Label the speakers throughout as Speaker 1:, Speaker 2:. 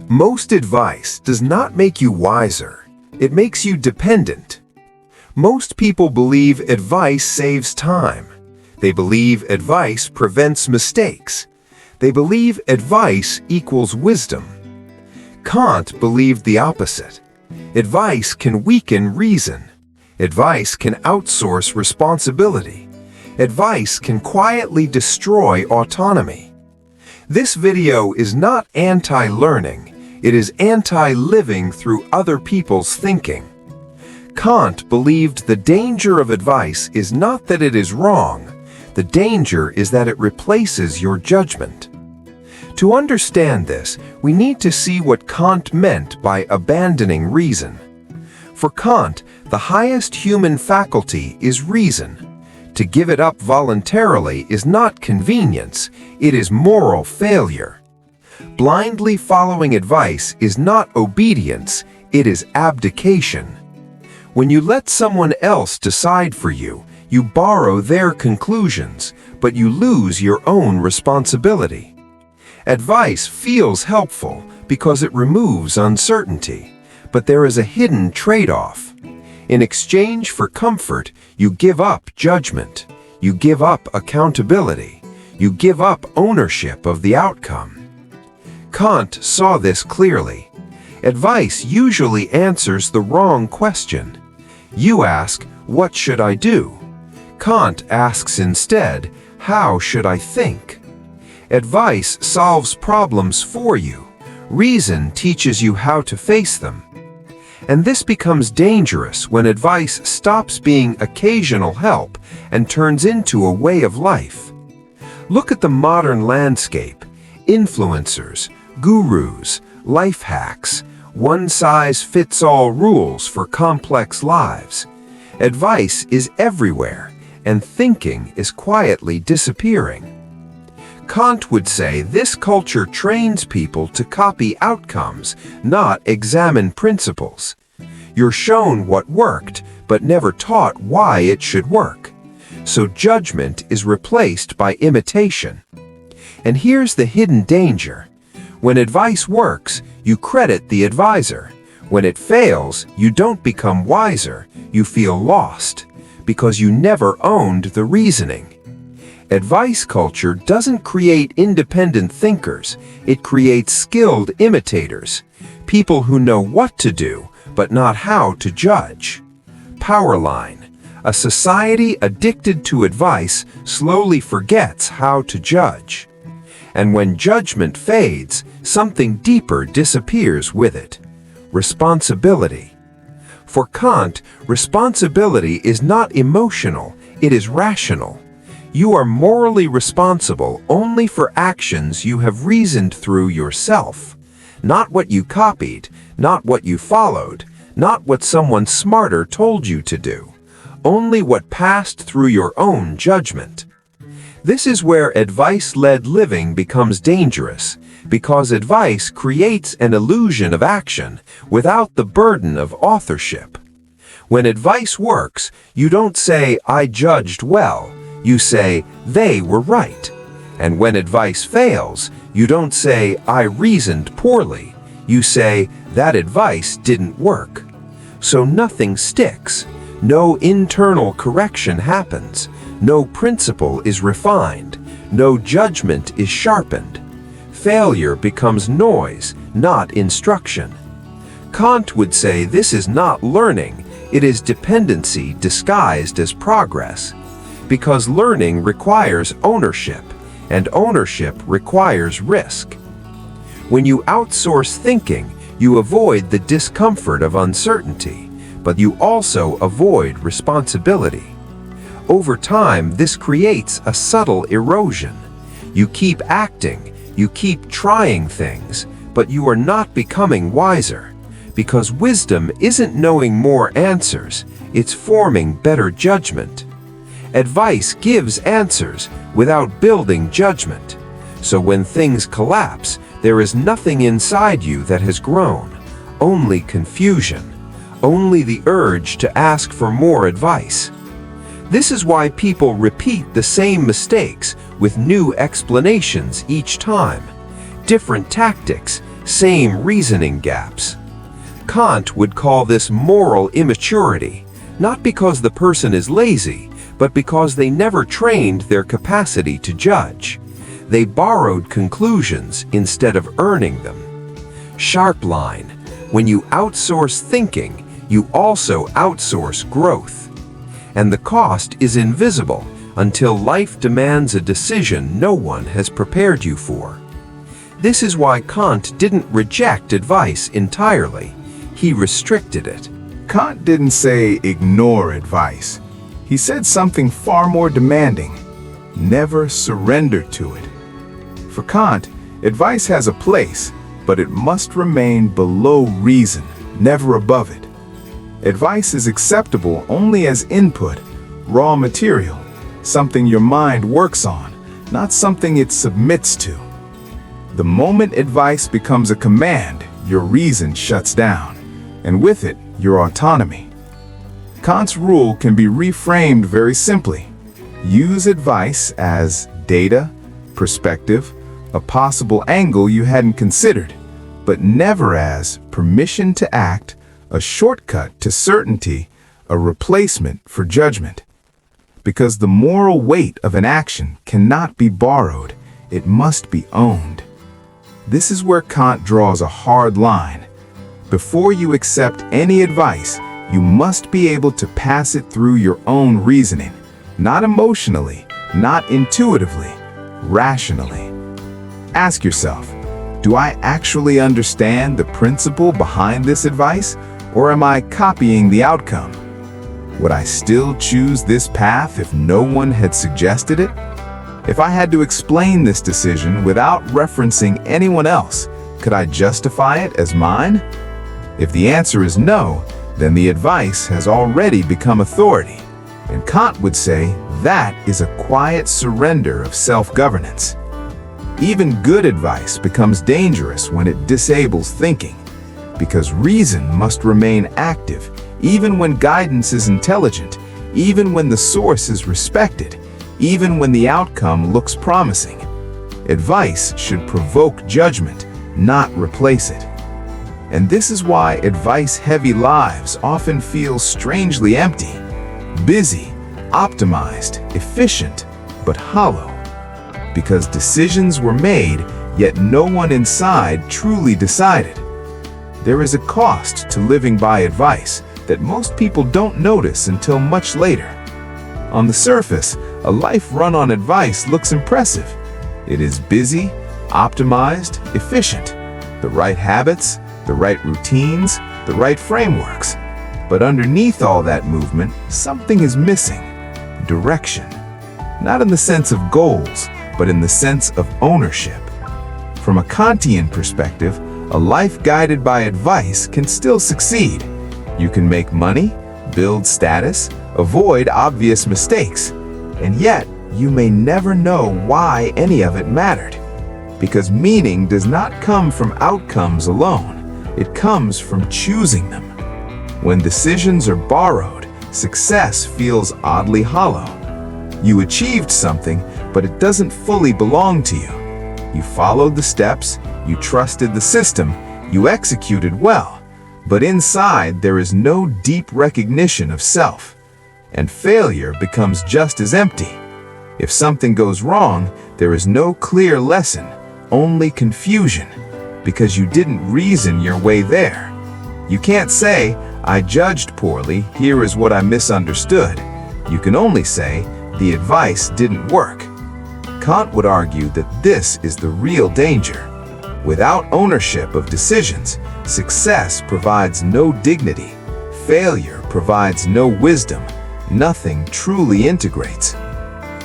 Speaker 1: Most advice does not make you wiser. It makes you dependent. Most people believe advice saves time. They believe advice prevents mistakes. They believe advice equals wisdom. Kant believed the opposite. Advice can weaken reason. Advice can outsource responsibility. Advice can quietly destroy autonomy. This video is not anti-learning. It is anti-living through other people's thinking. Kant believed the danger of advice is not that it is wrong. The danger is that it replaces your judgment. To understand this, we need to see what Kant meant by abandoning reason. For Kant, the highest human faculty is reason. To give it up voluntarily is not convenience, it is moral failure. Blindly following advice is not obedience, it is abdication. When you let someone else decide for you, you borrow their conclusions, but you lose your own responsibility. Advice feels helpful because it removes uncertainty, but there is a hidden trade-off. In exchange for comfort, you give up judgment. You give up accountability. You give up ownership of the outcome. Kant saw this clearly. Advice usually answers the wrong question. You ask, "What should I do?" Kant asks instead, "How should I think?" Advice solves problems for you. Reason teaches you how to face them. And this becomes dangerous when advice stops being occasional help and turns into a way of life. Look at the modern landscape. Influencers, gurus, life hacks, one-size-fits-all rules for complex lives. Advice is everywhere, and thinking is quietly disappearing. Kant would say this culture trains people to copy outcomes, not examine principles. You're shown what worked, but never taught why it should work. So judgment is replaced by imitation. And here's the hidden danger. When advice works, you credit the advisor. When it fails, you don't become wiser, you feel lost, because you never owned the reasoning. Advice culture doesn't create independent thinkers, it creates skilled imitators, people who know what to do, but not how to judge. Powerline. A society addicted to advice slowly forgets how to judge. And when judgment fades, something deeper disappears with it. Responsibility. For Kant, responsibility is not emotional, it is rational. You are morally responsible only for actions you have reasoned through yourself. Not what you copied, not what you followed, not what someone smarter told you to do. Only what passed through your own judgment. This is where advice-led living becomes dangerous, because advice creates an illusion of action without the burden of authorship. When advice works, you don't say, "I judged well." You say, "They were right." And when advice fails, you don't say, "I reasoned poorly." You say, "That advice didn't work." So nothing sticks. No internal correction happens. No principle is refined. No judgment is sharpened. Failure becomes noise, not instruction. Kant would say this is not learning, it is dependency disguised as progress. Because learning requires ownership, and ownership requires risk. When you outsource thinking, you avoid the discomfort of uncertainty, but you also avoid responsibility. Over time, this creates a subtle erosion. You keep acting, you keep trying things, but you are not becoming wiser. Because wisdom isn't knowing more answers, it's forming better judgment. Advice gives answers without building judgment. So when things collapse, there is nothing inside you that has grown, only confusion, only the urge to ask for more advice. This is why people repeat the same mistakes with new explanations each time. Different tactics, same reasoning gaps. Kant would call this moral immaturity, not because the person is lazy, but because they never trained their capacity to judge. They borrowed conclusions instead of earning them. Sharp line: when you outsource thinking, you also outsource growth. And the cost is invisible until life demands a decision no one has prepared you for. This is why Kant didn't reject advice entirely. He restricted it.
Speaker 2: Kant didn't say ignore advice. He said something far more demanding: never surrender to it. For Kant, advice has a place, but it must remain below reason, never above it. Advice is acceptable only as input, raw material, something your mind works on, not something it submits to. The moment advice becomes a command, your reason shuts down, and with it, your autonomy. Kant's rule can be reframed very simply. Use advice as data, perspective, a possible angle you hadn't considered, but never as permission to act, a shortcut to certainty, a replacement for judgment. Because the moral weight of an action cannot be borrowed, it must be owned. This is where Kant draws a hard line. Before you accept any advice, you must be able to pass it through your own reasoning, not emotionally, not intuitively, rationally. Ask yourself, do I actually understand the principle behind this advice, or am I copying the outcome? Would I still choose this path if no one had suggested it? If I had to explain this decision without referencing anyone else, could I justify it as mine? If the answer is no, then the advice has already become authority. And Kant would say that is a quiet surrender of self-governance. Even good advice becomes dangerous when it disables thinking, because reason must remain active, even when guidance is intelligent, even when the source is respected, even when the outcome looks promising. Advice should provoke judgment, not replace it. And this is why advice-heavy lives often feel strangely empty, busy, optimized, efficient, but hollow. Because decisions were made, yet no one inside truly decided. There is a cost to living by advice that most people don't notice until much later. On the surface, a life run on advice looks impressive. It is busy, optimized, efficient. The right habits, the right routines, the right frameworks. But underneath all that movement, something is missing. Direction. Not in the sense of goals, but in the sense of ownership. From a Kantian perspective, a life guided by advice can still succeed. You can make money, build status, avoid obvious mistakes, and yet you may never know why any of it mattered. Because meaning does not come from outcomes alone, it comes from choosing them. When decisions are borrowed, success feels oddly hollow. You achieved something, but it doesn't fully belong to you. You followed the steps, you trusted the system, you executed well, but inside there is no deep recognition of self. And failure becomes just as empty. If something goes wrong, there is no clear lesson, only confusion, because you didn't reason your way there. You can't say, I judged poorly, here is what I misunderstood. You can only say, the advice didn't work. Kant would argue that this is the real danger. Without ownership of decisions, success provides no dignity, failure provides no wisdom, nothing truly integrates.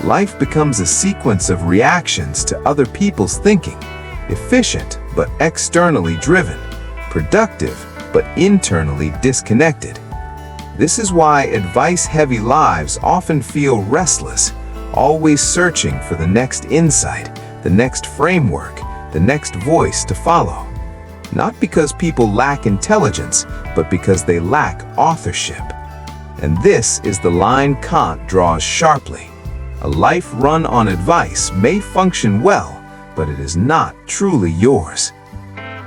Speaker 2: Life becomes a sequence of reactions to other people's thinking, efficient but externally driven, productive but internally disconnected. This is why advice-heavy lives often feel restless, always searching for the next insight, the next framework, the next voice to follow. Not because people lack intelligence, but because they lack authorship. And this is the line Kant draws sharply. A life run on advice may function well, but it is not truly yours.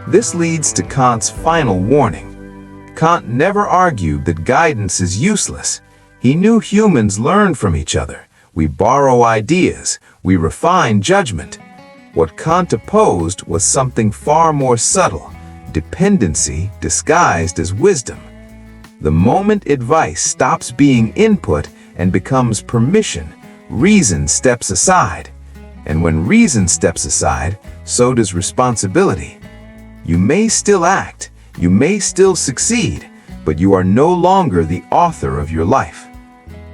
Speaker 2: This leads to Kant's final warning. Kant never argued that guidance is useless. He knew humans learn from each other. We borrow ideas. We refine judgment. What Kant opposed was something far more subtle, dependency disguised as wisdom. The moment advice stops being input and becomes permission, reason steps aside. And when reason steps aside, so does responsibility. You may still act, you may still succeed, but you are no longer the author of your life.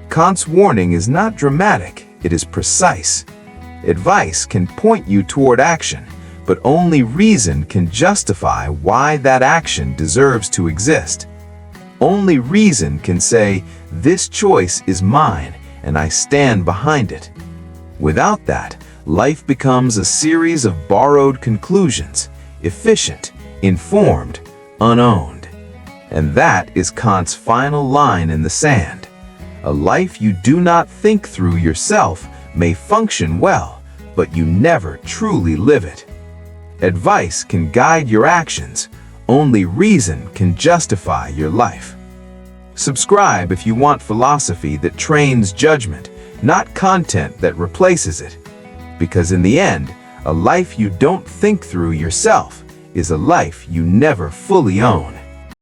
Speaker 2: Kant's warning is not dramatic, it is precise. Advice can point you toward action, but only reason can justify why that action deserves to exist. Only reason can say, this choice is mine, and I stand behind it. Without that, life becomes a series of borrowed conclusions, efficient, informed, unowned. And that is Kant's final line in the sand. A life you do not think through yourself may function well, but you never truly live it. Advice can guide your actions. Only reason can justify your life. Subscribe if you want philosophy that trains judgment, not content that replaces it. Because in the end, a life you don't think through yourself is a life you never fully own.